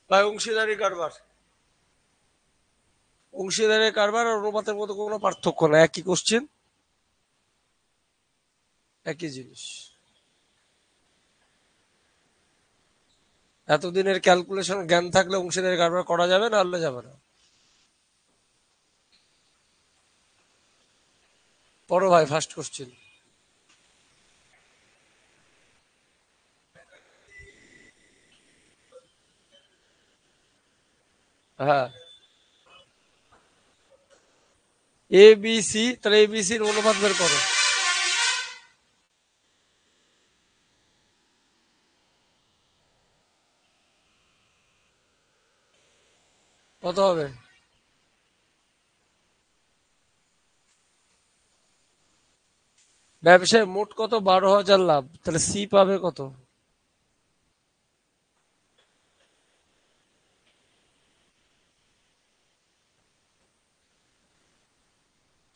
বা অংশীদারি কারবার। অংশীদারি কারবার আর অনুপাতের মধ্যে কোনো পার্থক্য না, একই কোশ্চেন, একই জিনিস। এতদিনের ক্যালকুলেশন জ্ঞান থাকলে অংশীদারি কারবার করা যাবে, না হলে যাবে না। পড়ো ভাই, ফার্স্ট কোশ্চেন। হ্যাঁ, এ বি সি, তাহলে এ বি সির অনুপাত বের করো। কত হবে? ব্যবসায় মোট কত? 12,000 লাভ, তাহলে সি পাবে কত?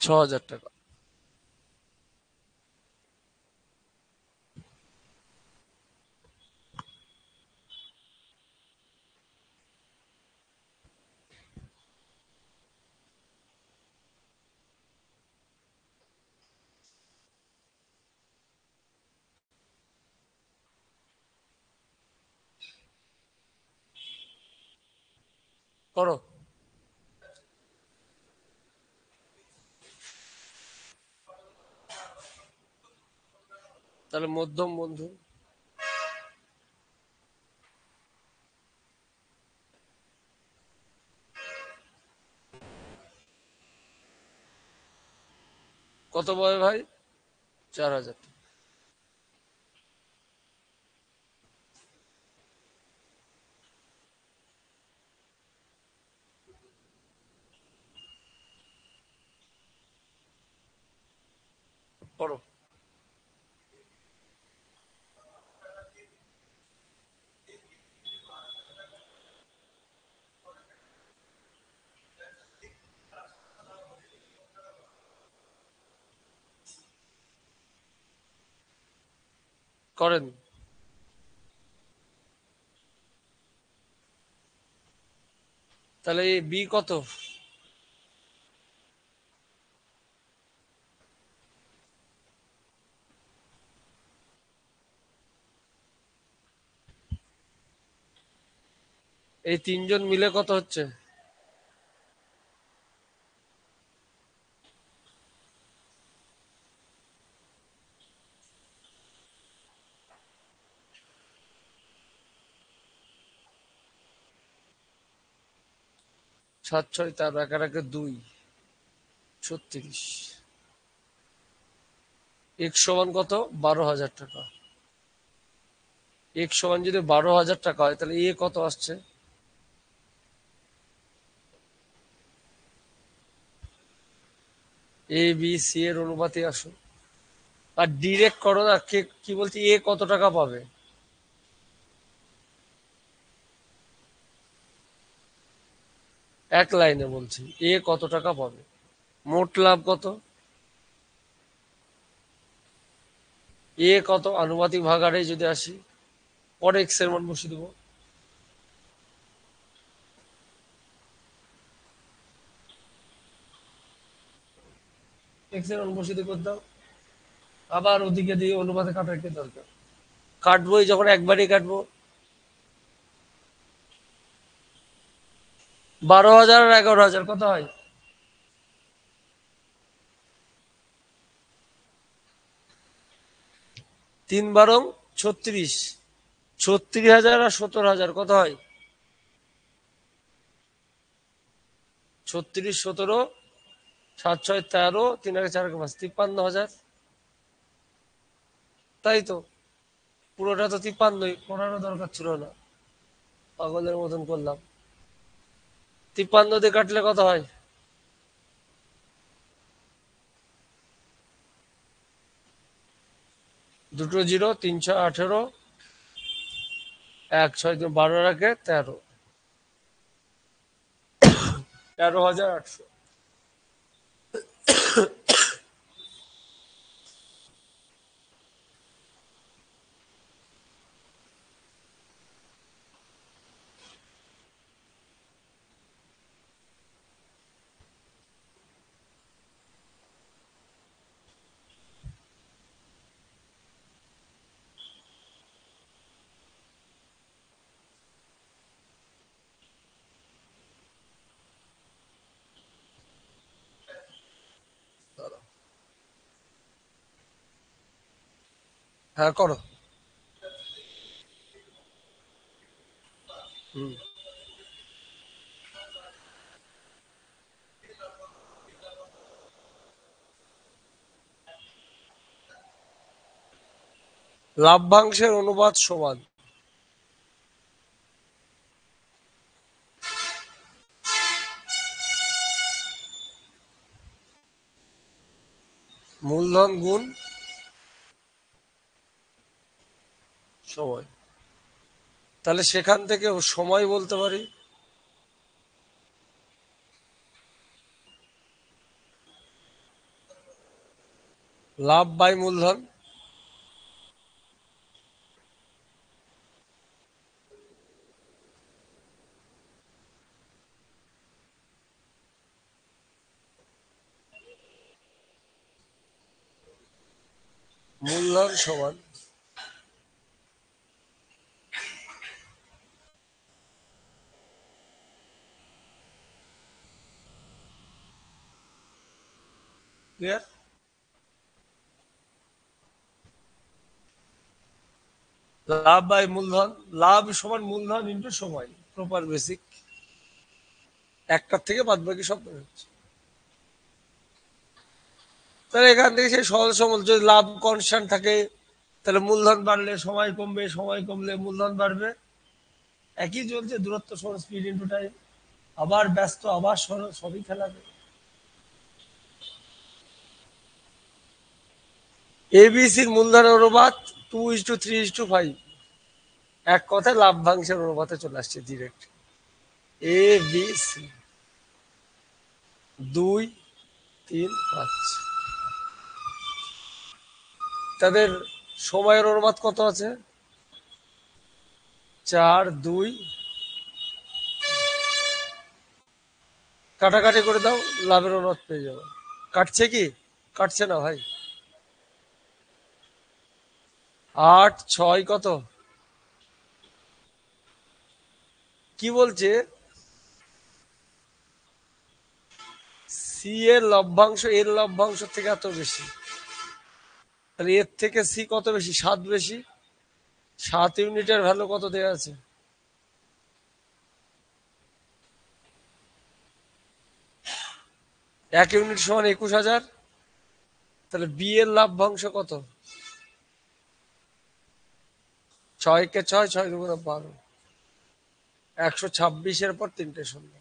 6,000 টাকা। করো। তাহলে মধ্যম বন্ধু কত পাবে ভাই? 4,000 টাকা। করো। করেন। তাহলে এই বি কত? এই তিনজন মিলে কত হচ্ছে? সাত ছয় তার একে একে 2, 36। এক্স সমান কত? 12,000 টাকা। এক্স সমান যদি 12,000 টাকা হয়, তাহলে এ কত আসছে? এ বি সি এর অনুপাতে আসো। আর ডিরেক্ট করো না, কে কি বলছি, এ কত টাকা পাবে? এক লাইনে বলছি, এ কত টাকা পাবে? মোট লাভ কত? এ কত আনুপাতিক ভাগাড়ে যদি আসি, পরে এক্স এর মান বসিয়ে দেবো। এক্স এর মান বসিয়ে দিয়ে করে দাও। আবার ওদিকে দিয়ে অনুপাতে কাটার কি দরকার? কাটবোই যখন একবারই কাটবো। 12,000 আর 11,000 কত হয়? 3 × 12 = 36। 36,000 আর 17,000 কত হয়? 36, 17, 7 6 13, 3 × 4 = 5, 53,000। তাই তো, পুরোটা তো 53ই, করারও দরকার ছিল না, পাগলের মতন করলাম। 53 দিয়ে কাটলে কত হয়? দুটো জিরো, 3 × 6 = 18, 1 6 × 12 রাখে 13, 13,800। হ্যাঁ, করো। হুম। লভ্যাংশের অনুপাত সমান মূলধন গুণ সময়। তাহলে সেখান থেকে সময় বলতে পারি লাভ বাই মূলধন। মূলধন সমান ক্লিয়ার। লাভ বাই মূলধন, লাভ সমান মূলধন ইন্টু সময়, প্রপার বেসিক। একটার থেকে বাদ বাকি সব বের হচ্ছে। তাহলে এখান থেকে সেই সহজ সরল, যদি লাভ কনস্ট্যান্ট থাকে তাহলে মূলধন বাড়লে সময় কমবে, সময় কমলে মূলধন বাড়বে। একই চলছে, দূরত্ব সমান স্পিড ইন্টু টাইম। আবার ব্যস্ত, আবার সরল, সবই খেলাবে। এবিসির মূলধনের অনুপাত 2:3:5। এক কথায় লাভ্যাংশের অনুপাতে চলে আসছে ডিরেক্ট। A B C 2, 3, 5। তাদের সময়ের অনুপাত কত আছে? 4, 2। কাটাকাটি করে দাও, লাভের অনুপাত পেয়ে যাবে। কাটছে কি? কাটছে না ভাই। 8, 6 কত? কি বলছে? সি এর লভ্যাংশ এর লভ্যাংশ থেকে এত বেশি, তাহলে এর থেকে সি কত বেশি? 7 বেশি। 7 ইউনিটের ভ্যালু কত দেওয়া আছে? 1 ইউনিট সমান 21,000। তাহলে বি এর লাভ্যাংশ কত? 6 কে 6, 6 × 2 = 12। 126-এর পর 3টে শূন্য।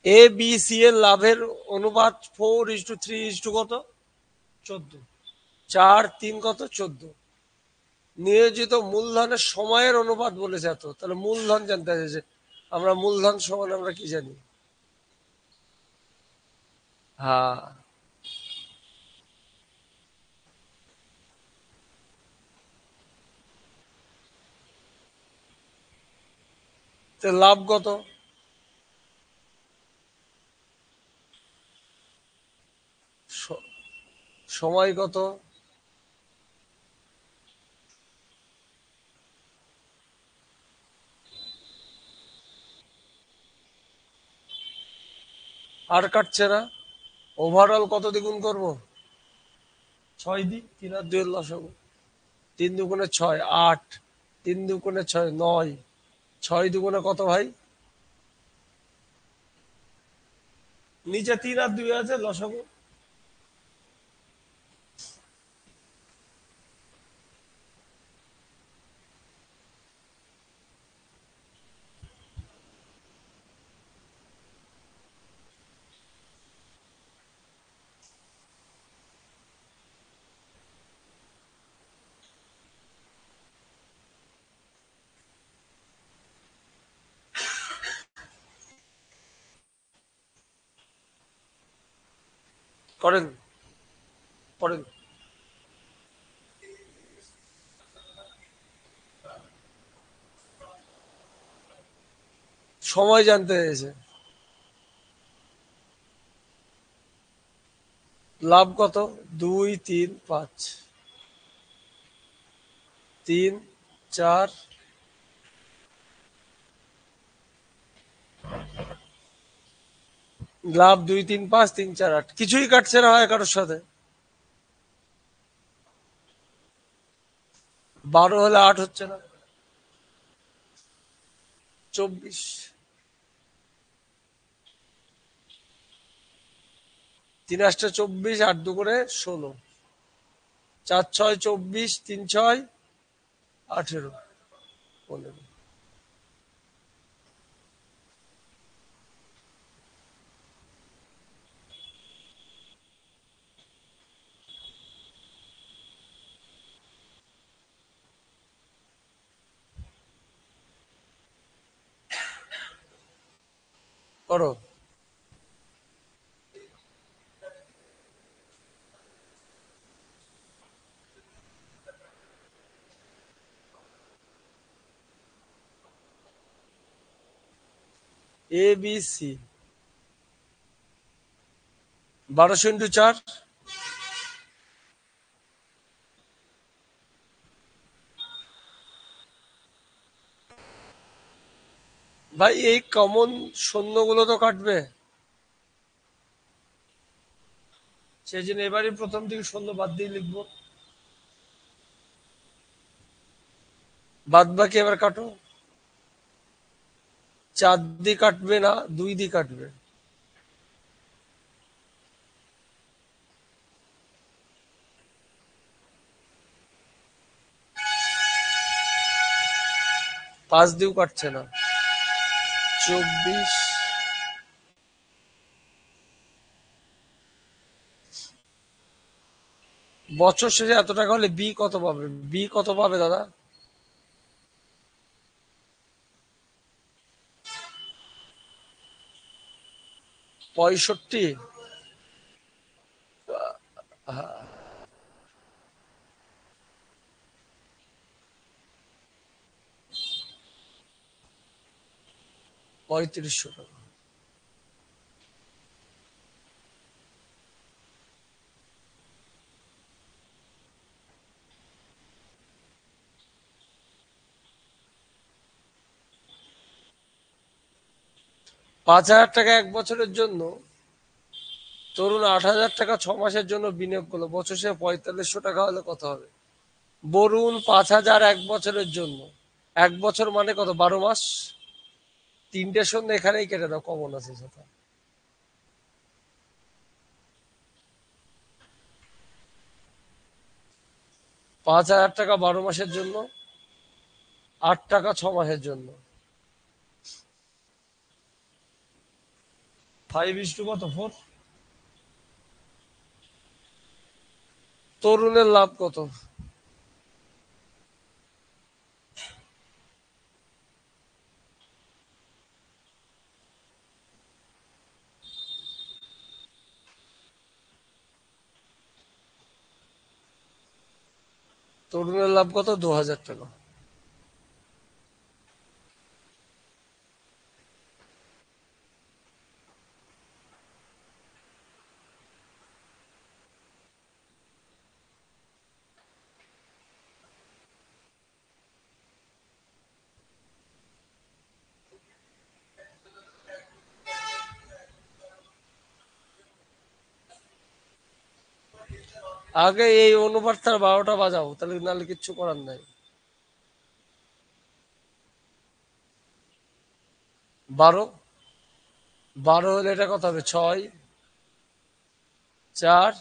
এ বি সি এর লাভের অনুপাত 4:3 কত? 14। 4, 3 কত? 14। নিয়োজিত মূলধনের সময়ের অনুপাত বলেছে এত, তাহলে মূলধন জানতে চাইছে। আমরা মূলধন সমান আমরা কি জানি? হ্যাঁ। তো লাভ কত? স- সময় কত? আর কাটছে না। ওভারঅল কত দ্বিগুণ করব? 6 দিই, 3 আর 2 লসাগু। 3 × 2 = 6, 8। 3 × 2 = 6, 9। 6 × 2 = কত ভাই? নিচে 3 আর 2 আছে, লসাগু। করেন, করেন। সময় জানতে চেয়েছে। লাভ কত? 2, 3, 5, 3, 4, লাভ 2, 3, 5, 3, 4, 8, কিছুই কাটছে না হয় কারোর সাথে। 12 হলে 8 হচ্ছে না। 24, 3 8 24, 8 2 করে 16, 4 6 24, 3 6 18, 15। করো। এ বি সি 1200 × 4, ভাই এই কমন শূন্যগুলো তো কাটবে, সেই জন্য এবারই প্রথম থেকে শূন্য বাদ দিয়ে লিখবো। বাদ বাকি এবার কাটো। 4 দিয়ে কাটবে না, 2 দিয়ে কাটবে। পাঁচ দিয়েও কাটছে না। 24, বছর শেষে এত টাকা হলে বি কত পাবে? বি কত পাবে দাদা? 65, 3500 টাকা। 5000 টাকা 1 বছরের জন্য, তরুণ 8000 টাকা 6 মাসের জন্য বিনিয়োগ করলো, বছর শেষে 4500 টাকা হলে কত হবে? বরুণ 5000 1 বছরের জন্য, 1 বছর মানে কত? 12 মাস। 3টে শূন্য এখানেই কেটে দাও, কমন আছে সেটা। 5000 টাকা 12 মাসের জন্য, 8 টাকা 6 মাসের জন্য। 5 কত? 4। তরুণের লাভ কত? তরুণের লাভ কত? 2000 টাকা। আগে এই অনুপাতটার 12টা বাজাও, তাহলে নাহলে কিচ্ছু করার নাই। 12, 12 হলে এটা কত হবে? 6, 4।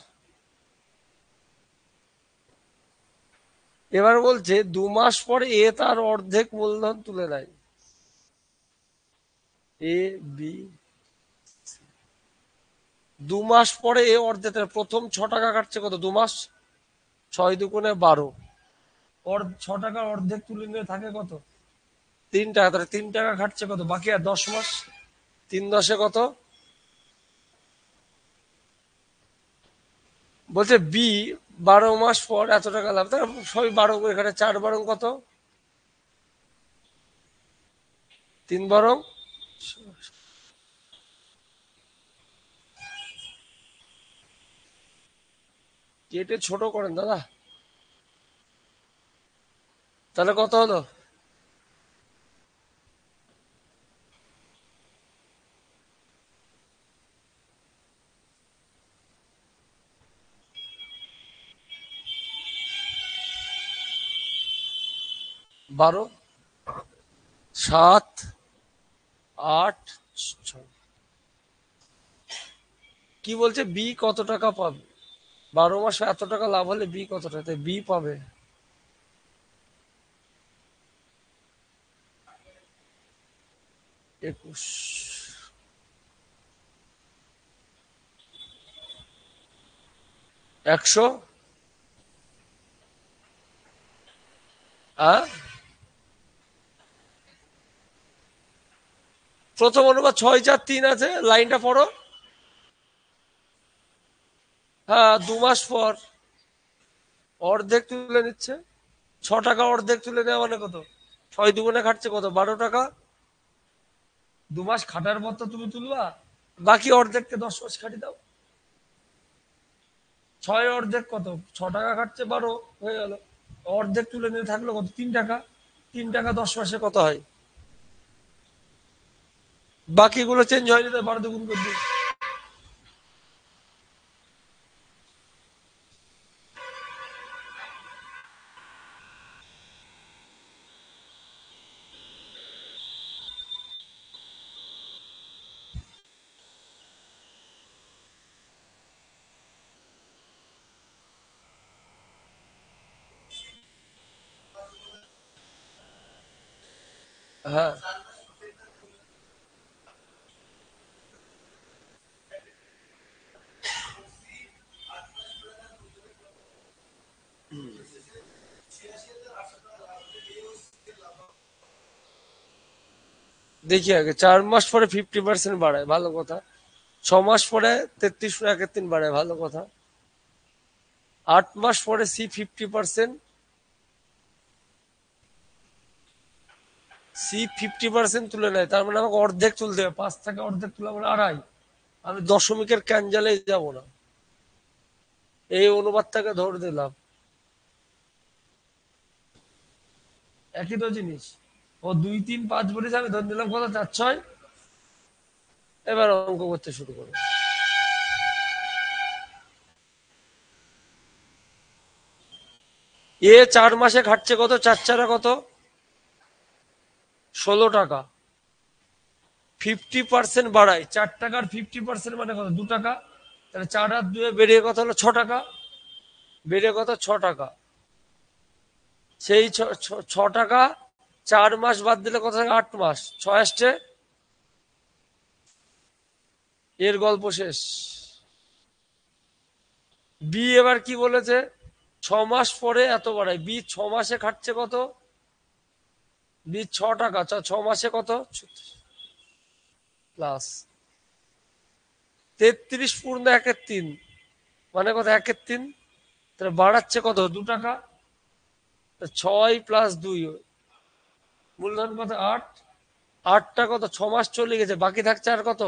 এবার বলছে 2 মাস পরে এ তার অর্ধেক মূলধন তুলে নেয়। এ বি, 2 মাস পরে এ অর্ধেক, প্রথম 6 টাকা কাটছে কত? 2 মাস, 6 2 × 12, 6 টাকার অর্ধেক তুলে নিয়ে থাকে কত? 3 টাকা। তাহলে 3 টাকা খাটছে কত? বাকি আর 10 মাস। 3 10 কত? বলছে বি 12 মাস পর এত টাকা লাভ, তাহলে সবই 12, এখানে 4 12 কত? 3 12 কেটে ছোট করেন দাদা, তাহলে কত হলো? 12, 7, 8, 6। কি বলছে বি কত টাকা পাবে? 12 মাসে এত টাকা লাভ হলে বি কত টাকা বি পাবে? 21, 100। হ্যাঁ, প্রথম অনুপাত 6, 4, 3 আছে, লাইনটা পড়ো। হ্যাঁ, 2 মাস পর অর্ধেক তুলে নিচ্ছে। 6 টাকা অর্ধেক তুলে নেওয়া মানে কত? 6 দুগুণে খাটছে কত? 12 টাকা। 2 মাস খাটার পর তো তুমি তুলবা, বাকি অর্ধেককে 10 মাস খাটি দাও। 6 অর্ধেক কত? 6 টাকা খাটছে, 12 হয়ে গেল। অর্ধেক তুলে নিয়ে থাকলো কত? 3 টাকা। 3 টাকা 10 মাসে কত হয়? বাকিগুলো চেঞ্জ হয়নি, তো 12 দুগুণ করে দিই। হ্যাঁ, দেখি আগে 4 মাস পরে 50% বাড়ায়, ভালো কথা। 6 মাস পরে 33.3 বাড়ায়, ভালো কথা। 8 মাস পরে সি 50%, সি 50% তুলে নেয়, তার মানে আমাকে অর্ধেক তুলতে হবে। 5 থেকে অর্ধেক তুলা মানে 2.5। আমি দশমিকের ক্যানজালে যাব না, এই অনুপাতটাকে ধরে দিলাম। একই তো জিনিস। ও 2, 3, 5 বলেছে, আমি ধরে দিলাম কত? 4, 6। এবার অঙ্ক করতে শুরু করো। এ 4 মাসে খাটছে কত? 4, 4 কত? 16 টাকা। 50% বাড়ায়, 4 টাকার 50% মানে কত? 2 টাকা। তাহলে 4 আর 2 বেরিয়ে কত হলো? 6 টাকা। বেরিয়ে কত? 6 টাকা। সেই 6 টাকা 4 মাস বাদ দিলে কত থাকে? 8 মাস। 6 আসছে, এর গল্প শেষ। বি এবার কি বলেছে? 6 মাস পরে এত বাড়ায়। বি 6 মাসে খাটছে কত? বি 6 টাকা। 6 মাসে কত? প্লাস 33 পূর্ণ 1/3, মানে কত? 1/3। তাহলে বাড়াচ্ছে কত? 2 টাকা। 6 + 2, মূলধন কত? 8। 8টা কত? 6 মাস চলে গেছে, বাকি থাকছে আর কত?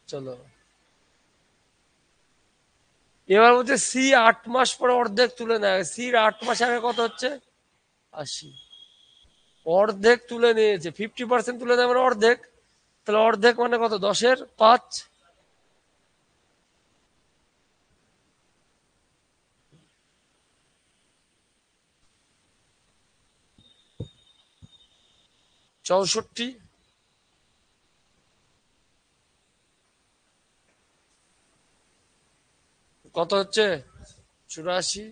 চলো, এবার বলছে সি 8 মাস পরে অর্ধেক তুলে নেয়। সির 8 মাস আগে কত হচ্ছে? 80। অর্ধেক তুলে নিয়েছে, 50% তুলে নেয় মানে অর্ধেক। তাহলে অর্ধেক মানে কত? 10-এর 5।64। কত হচ্ছে? 84।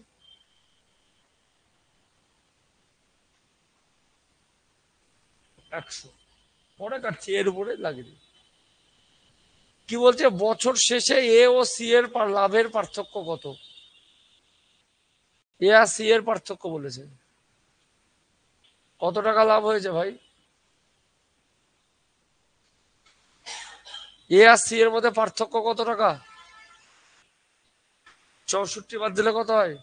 100। পরে কাটছি, এর উপরে লাগিয়ে দিই। কি বলছে? বছর শেষে এ ও সি এর লাভের পার্থক্য কত? এ আর সি এর পার্থক্য বলেছে। কত টাকা লাভ হয়েছে ভাই? এ আর সি এর মধ্যে পার্থক্য কত টাকা? 64 বাদ দিলে কত হয়?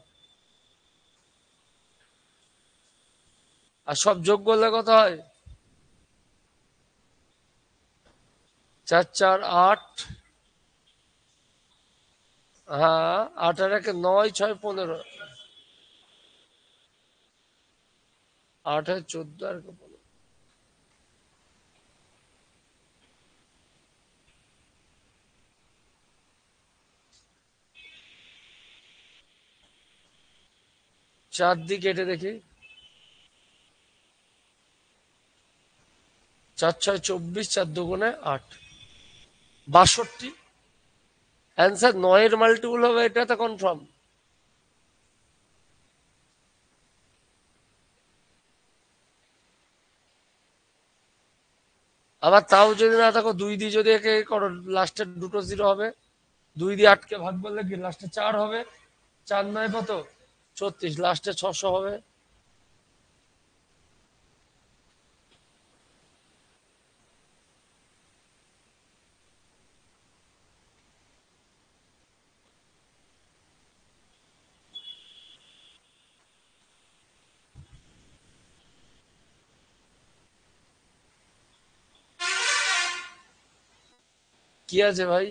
আর সব যোগ করলে কত হয়? চার চার আট, হ্যাঁ, 8 আর 1 9 6 15, 8 আর 14 আর 15, 4 দিয়ে কেটে দেখি, 4 6 24, 4 2 8, 62। অ্যান্সার 9 এর মাল্টিপুল হবে, এটা তো কনফার্ম। আবার তাও যদি না থাকো, 2 দিয়ে যদি একে করো, লাস্টের দুটো জিরো হবে। 2 দিয়ে 8কে ভাগ করলে কি লাস্টে 4 হবে। 4 9 কত, 36, লাস্টে 600 হবে। কি আছে ভাই?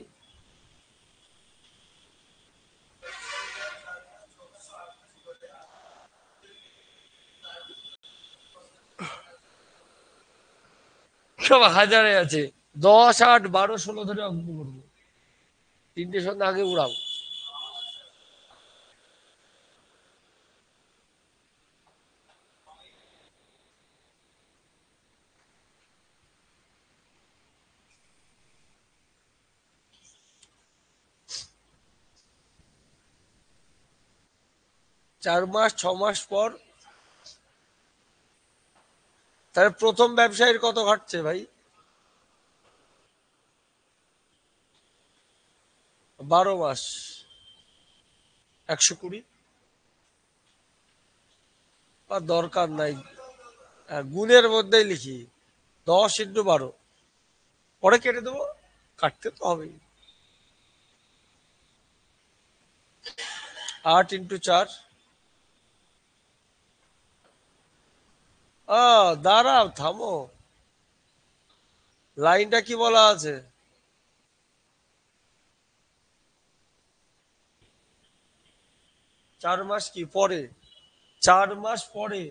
সব হাজারে আছে। 10 8 12 16 ধরে অঙ্ক করবো, 3টে আগে উড়াও। চার মাস 6 মাস পর, তাহলে প্রথম ব্যবসায়ীর কত ঘাটছে ভাই? 12 মাস, 120। আর দরকার নাই, গুণের মধ্যেই লিখি, 10 × 12, পরে কেটে দেবো, কাটতে তো হবেই। 8 × 4, দাঁড়াও থামো, লাইনটা কি বলা আছে? 4 মাস কি পরে, 4 মাস পরে,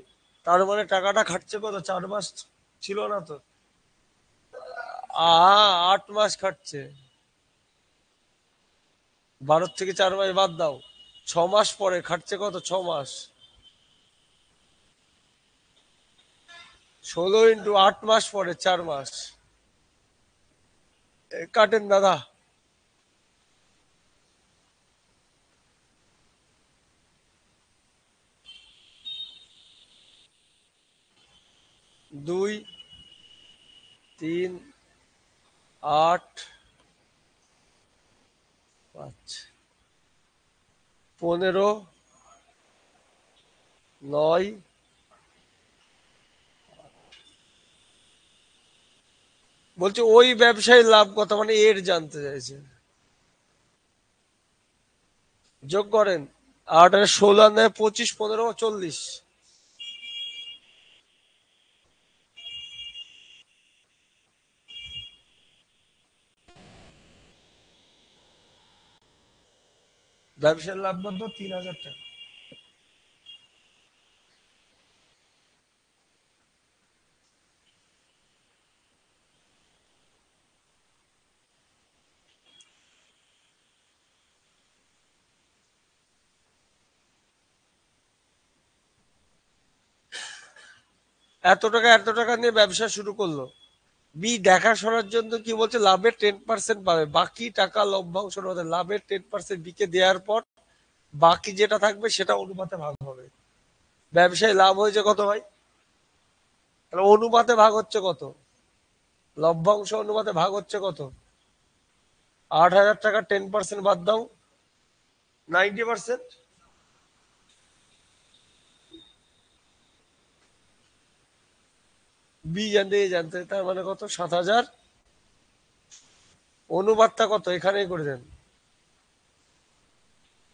তার মানে টাকাটা খাটছে কত, 4 মাস ছিল না তো। 8 মাস খাটছে, 12 থেকে 4 মাস বাদ দাও, 6 মাস পরে খাটছে কত, 6 মাস, 16 × 8 মাস পরে 4 মাস। কাটেন দাদা। 2 3 8 5 15 9। বলছে ওই ব্যবসায়ী লাভ কত, মানে এর জানতে চাইছে। যোগ করেন, 8 আর 16 9 25 15 40। ব্যবসার লাভ কত, 3000 টাকা। এত টাকা নিয়ে ব্যবসা শুরু করলো। বি দেখাশোনার জন্য কি বলছে, লাভের 10% পাবে, বাকি টাকা লভ্যাংশ হবে, লাভের 10% বিকে দেওয়ার পর বাকি যেটা থাকবে সেটা অনুপাতে ভাগ হবে। ব্যবসায় লাভ হয়েছে কত ভাই, তাহলে অনুপাতে ভাগ হচ্ছে কত, লভ্যাংশ অনুপাতে ভাগ হচ্ছে কত, 8,000 টাকা 10% বাদ দাও, 90%। বি জানতে, এ জানতে, তার মানে কত, 7,000। অনুপাতটা কত এখানেই করে দেন,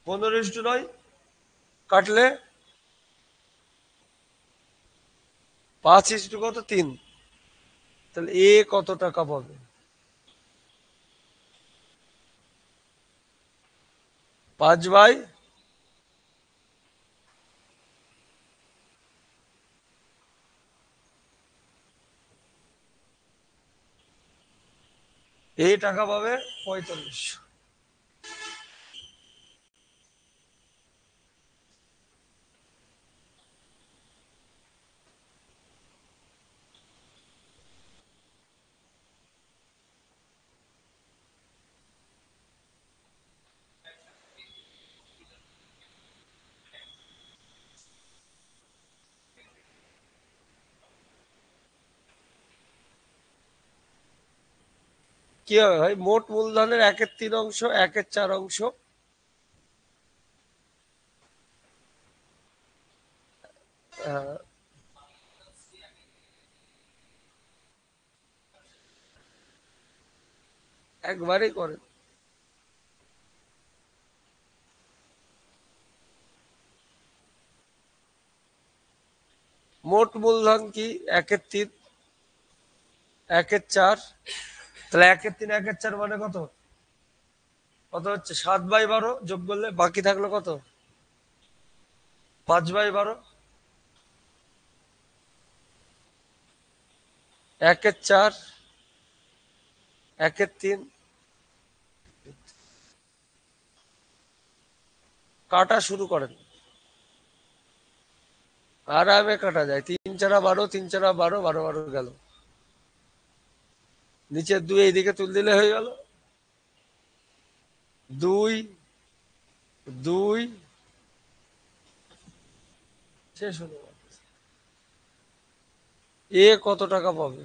15:9, কাটলে 5 কত 3, তাহলে এ কত টাকা পাবে, 5 বাই এই টাকা পাবে 4500। কি হবে ভাই? মোট মূলধনের 1/3 অংশ, 1/4 অংশ। আহ, একবারেই করেন। মোট মূলধন কি? 1/3, 1/4। তাহলে 1/3, 1/4 মানে কত? কত হচ্ছে? 7/12 যোগ করলে বাকি থাকলো কত? 5/12। 1/4, 1/3। কাটা শুরু করেন। আরামে কাটা যায়। 3×4 = 12, 3×4 = 12, 12 12 গেল। নিচের 2 এইদিকে তুল দিলে হয়ে গেল। 2 2 শেষ হলো। এ কত টাকা পাবে?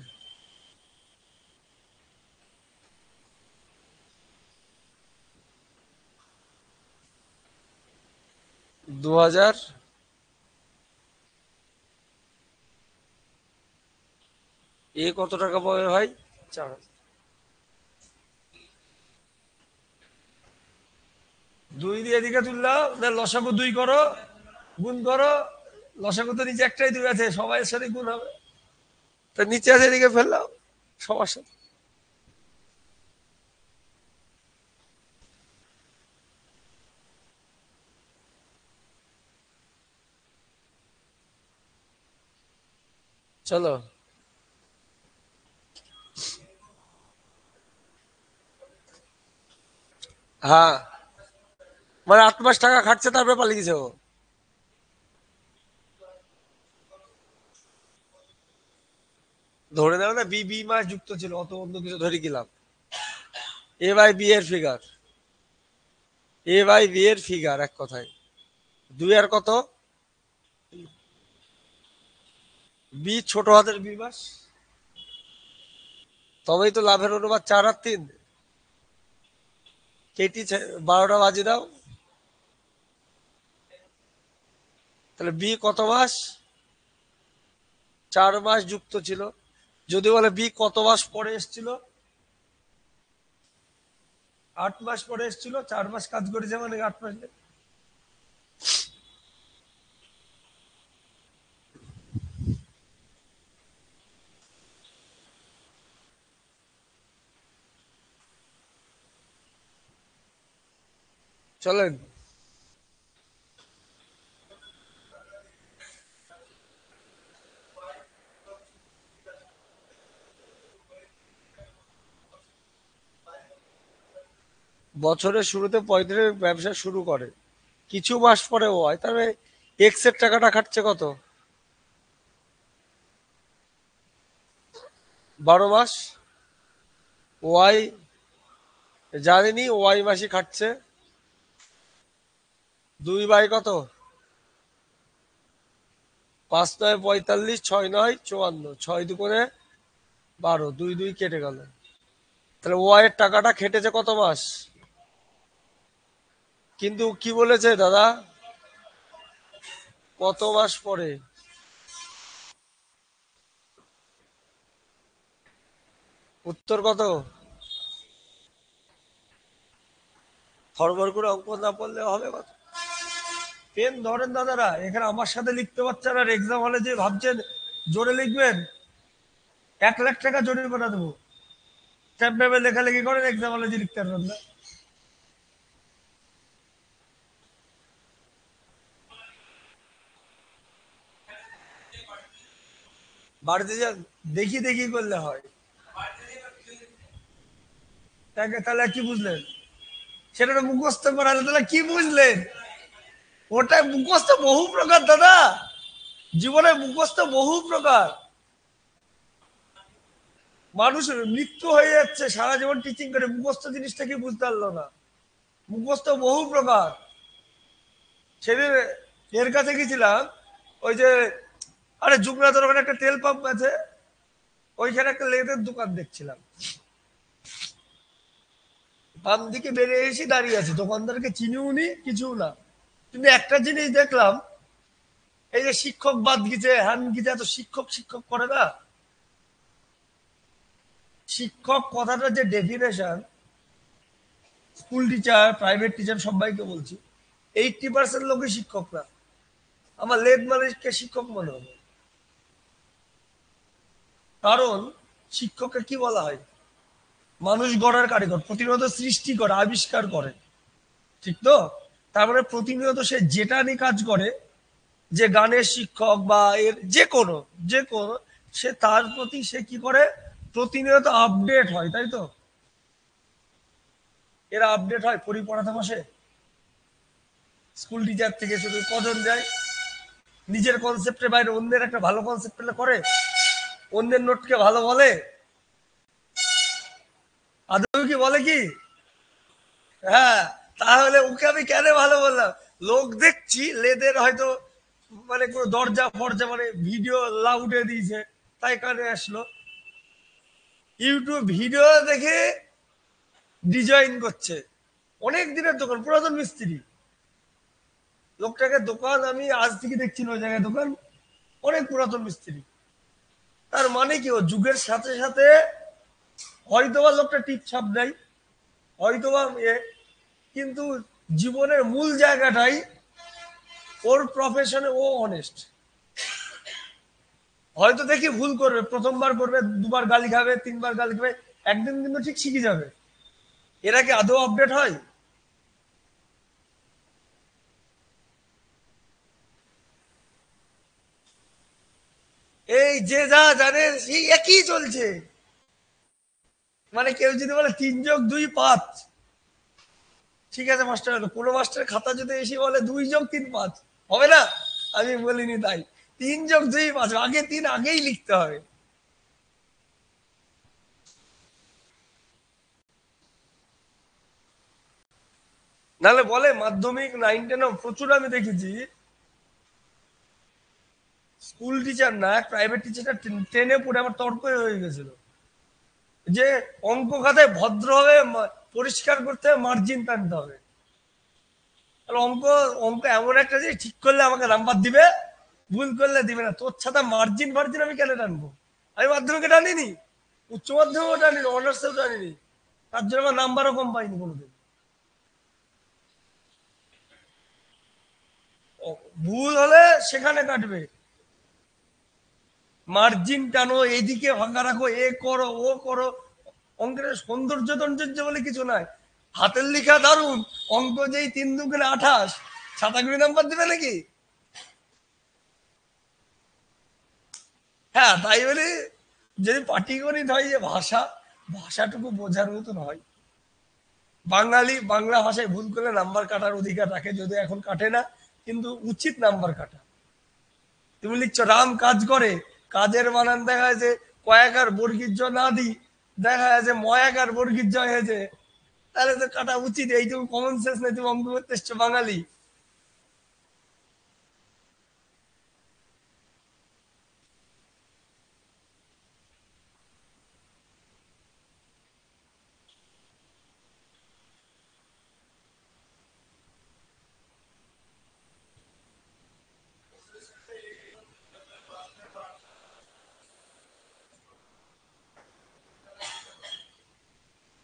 2000। এ কত টাকা পাবে ভাই? 4000। 2 দিয়ে এদিকে তুললাম, লসাগু 2 করো, গুণ করো। লসাগু তো নিচে একটাই 2 আছে, সবাই সাথে গুণ হবে। তো নিচে আছে এদিকে ফেললাম, সবার সাথে। চলো। হ্যাঁ, মানে 8 মাস টাকা খাটছে, তারপরে পালিয়ে গেছে ও। ধরে নেও না বি বি মাস যুক্ত ছিল, অত অন্য কিছু ধরে গেলাম। A/B এর ফিগার, A/B এর ফিগার এক কথায়। 2 আর কত? বি ছোট হাতের বি মাস। তবেই তো লাভের অনুপাত 4 আর 3। কেটি 12টা বাজি দাও। তাহলে বি কত মাস? 4 মাস যুক্ত ছিল। যদি বলে বি কত মাস পরে এসেছিল? 8 মাস পরে এসেছিল। 4 মাস কাজ করেছে মানে 8 মাস। চলেন। বছরের শুরুতে 35 ব্যবসা শুরু করে, কিছু মাস পরে ও হয়, তবে এক্স এর টাকাটা খাটছে কত? 12 মাস। ওয়াই জানিনি, ওয়াই মাসই খাটছে। 2 বাই কত? 5×9 = 45, 6×9 = 54, 6×2 = 12, 2 2 কেটে গেল। তাহলে ওয়াই এর টাকাটা খেটেছে কত মাস? কিন্তু কি বলেছে দাদা? কত মাস পরে? উত্তর কত? ফরওয়ার্ড করে অঙ্ক না পড়লে হবে কত? পেন ধরেন দাদারা, এখানে আমার সাথে লিখতে পারছেন, আর এক্সাম হলে যে ভাবছেন জোরে লিখবেন, 1 লাখ টাকা জরিমানা দেবো। স্ট্যাম্প পেপে লেখালেখি করেন, এক্সাম হলে যে লিখতে পারবেন না। বাড়িতে যা দেখি দেখি করলে হয়। তাহলে কি বুঝলেন? সেটা তো মুখস্থ করালে তাহলে কি বুঝলেন? ওটা মুখস্থ বহু প্রকার দাদা, জীবনে মুখস্থ বহু প্রকার। মানুষের মৃত্যু হয়ে যাচ্ছে সারা জীবন টিচিং করে, মুখস্থ জিনিসটা কি বুঝতে পারলো না। মুখস্থ বহু প্রকার। সেদিন এর কাছে গেছিলাম, ওই যে, আরে যুগনাথের ওখানে একটা তেল পাম্প আছে, ওইখানে একটা লেদের দোকান দেখছিলাম। বাম দিকে বেরিয়ে এসে দাঁড়িয়ে আছে, দোকানদারকে চিনিও নি কিছু না। কিন্তু একটা জিনিস দেখলাম, এই যে শিক্ষক বাদ গিয়েছে, হ্যান গিয়েছে, এত শিক্ষক শিক্ষক করে না। শিক্ষক কথাটা যে definition, school teacher, private teacher সবাইকে বলছি, 80% লোকই শিক্ষক না। আমার লেদ মানুষকে শিক্ষক মনে হবে। কারণ শিক্ষককে কি বলা হয়? মানুষ গড়ার কারিগর, প্রতিনিয়ত সৃষ্টি করে, আবিষ্কার করে, ঠিক তো? তারপরে প্রতিনিয়ত সে যেটা নিয়ে কাজ করে, যে গানের শিক্ষক বা এর যে কোনো সে তার প্রতি সে কি করে, প্রতিনিয়ত আপডেট হয়, তাই তো? এরা আপডেট হয় পড়াতে বসে। স্কুল টিচার থেকে শুধু কজন যায় নিজের কনসেপ্টের বাইরে অন্যের একটা ভালো কনসেপ্ট পেলে করে, অন্যের নোটকে ভালো বলে? আদৌ কি বলে কি? হ্যাঁ। তাহলে ওকে আমি কেন ভালো বললাম? লোক দেখছি লেদের হয়তো মানে কোনো দরজা ফরজা মানে ভিডিও লাউডে দিয়েছে, তাই কানে আসলো। ইউটিউব ভিডিও দেখে ডিজাইন করছে। অনেক দিনের দোকান, পুরাতন মিস্ত্রি লোকটাকে। দোকান আমি আজ থেকে দেখছি না, ওই জায়গায় দোকান, অনেক পুরাতন মিস্ত্রি। তার মানে কি, ও যুগের সাথে সাথে হয়তোবা লোকটা টিপছাপ দেয়, হয়তোবা কিন্তু জীবনের মূল জায়গাটাই ওর প্রফেশনে ও অনেস্ট। হয়তো দেখি ভুল করবে, প্রথমবার করবে, দুবার গালি খাবে, তিনবার গালি খাবে, একদিন কিন্তু ঠিক শিখে যাবে। এরা কি আদৌ আপডেট হয়? এই যে যা জানে সেই একই চলছে। মানে কেউ যদি বলে 3+2=5, ঠিক আছে মাস্টার, হলো কোনো মাস্টার খাতা যদি এসে বলে 2+3=5, হবে না? আমি বলিনি তাই, 3+2=5, আগে 3 আগেই লিখতে হবে। নাহলে বলে মাধ্যমিক 9-10 প্রচুর আমি দেখেছি, স্কুল টিচার না, প্রাইভেট টিচারটা 10-এ পড়ে আমার তর্ক হয়ে গেছিল যে অঙ্ক খাতায় ভদ্রভাবে পরিষ্কার করতে হবে, মার্জিন টানতে হবে। তাহলে অঙ্ক, অঙ্ক এমন একটা যে ঠিক করলে আমাকে নাম্বার দিবে, ভুল করলে দিবে না। তোর ছাতা মার্জিন ফার্জিন আমি কেন টানবো? আমি মাধ্যমিকে টানিনি, উচ্চ মাধ্যমিকও টানিনি, অনার্সেও টানিনি, তার জন্য আমার নাম্বারও কম পাইনি কোনোদিন। ভুল হলে সেখানে কাটবে, মার্জিন টানো, এইদিকে ভাঙা রাখো, এ করো ও করো। অঙ্কের সৌন্দর্য টৌন্দর্য বলে কিছু নাই, হাতের লেখা দারুন, অঙ্ক যেই 3×2=28, ছাতাগুলি নাম্বার দিবে নাকি? হ্যাঁ, তাই বলে যদি পাটিগণিত হয় যে ভাষা, ভাষাটুকু বোঝার মতন হয়। বাঙালি বাংলা ভাষায় ভুল করলে নাম্বার কাটার অধিকার রাখে, যদিও এখন কাটে না, কিন্তু উচিত নাম্বার কাটা। তুমি লিখছো রাম কাজ করে, কাজের বানান দেখা যাচ্ছে কয়াকার বর্গীর জ না দি, দেখা যাচ্ছে ময়াকার বর্গীর জ হয়েছে, তাহলে তো কাটা উচিত। এইটুকু কমন সেন্স নেই, তুমি অঙ্ক করতে এসছো বাঙালি।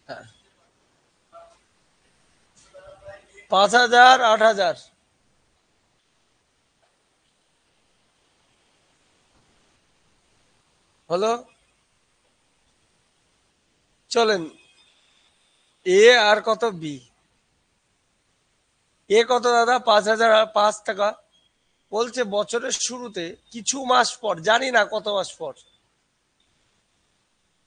হ্যাঁ, 5,000, 8,000 হলো। চলেন, এ আর কত বি? এ কত দাদা? 5,005 টাকা। বলছে বছরের শুরুতে কিছু মাস পর, জানি না কত মাস পর,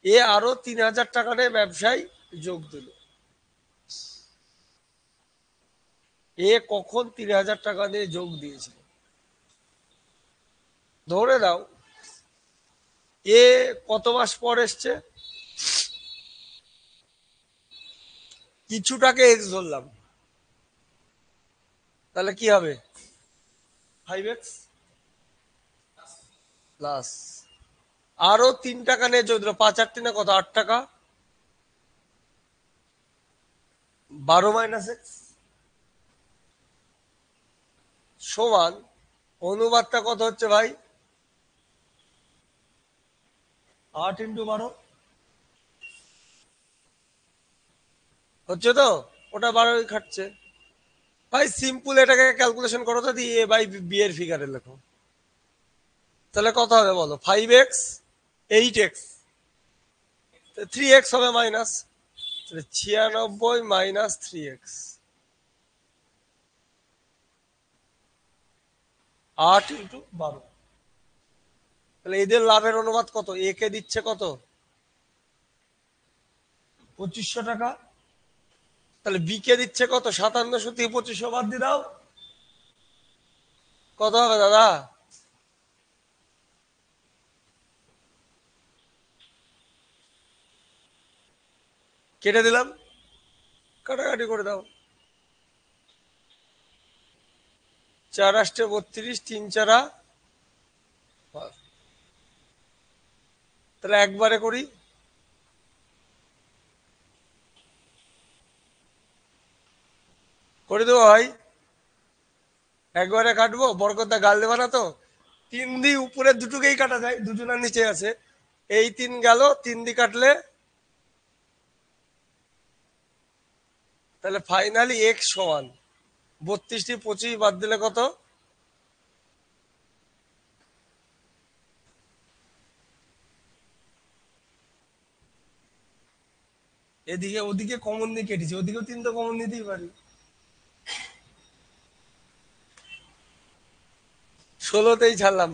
এ আরো 3,000 টাকা নিয়ে ব্যবসায় যোগ দিল। এ কখন 3,000 টাকা দিয়ে যোগ দিয়েছিল? ধরে দাও এ কত মাস পর এসছে, কিছুটাকে এক্স ধরলাম, তাহলে কি হবে? 5x প্লাস আরো 3 টাকা নিয়ে যোগ দিল, 5 আর 3 কত, 8 টাকা, 12 মাইনাস এক্স সমান, অনুবাদটা কত হচ্ছে ভাই? 8 × 12 হচ্ছে তো, ওটা 12 খাটছে। ভাই সিম্পল এটাকে ক্যালকুলেশন করো তো, দিয়ে এ বাই বি এর ফিগারে লেখো, তাহলে কত হবে বলো? 5x 8x 3x হবে মাইনাস, 96 মাইনাস 3x, 8 × 12। তাহলে এদের লাভের অনুপাত কত? এ কে দিচ্ছে কত? 2500 টাকা। তাহলে বি কে দিচ্ছে কত? 5700 থেকে 2500 বাদ দিয়ে দাও, কত হবে দাদা? কেটে দিলাম, কাটাকাটি করে দাও। 4 × 8 = 32, 3 × 4 = 5। তাহলে একবারে করি, করে দেবো ভাই। একবারে কাটবো, বরকতদা গাল দেবা না তো? 3 উপরে দুটোকেই কাটা যায়, দুটো না নিচে আছে, এই 3 গেল, 3 কাটলে, তাহলে ফাইনালি এক্স সমান 32 বাদ দিলে কত? এদিকে ওদিকে কমন দিয়ে কেটেছি, ওদিকেও 3 তো কমন নিতেই পারি। 16তেই ছাড়লাম।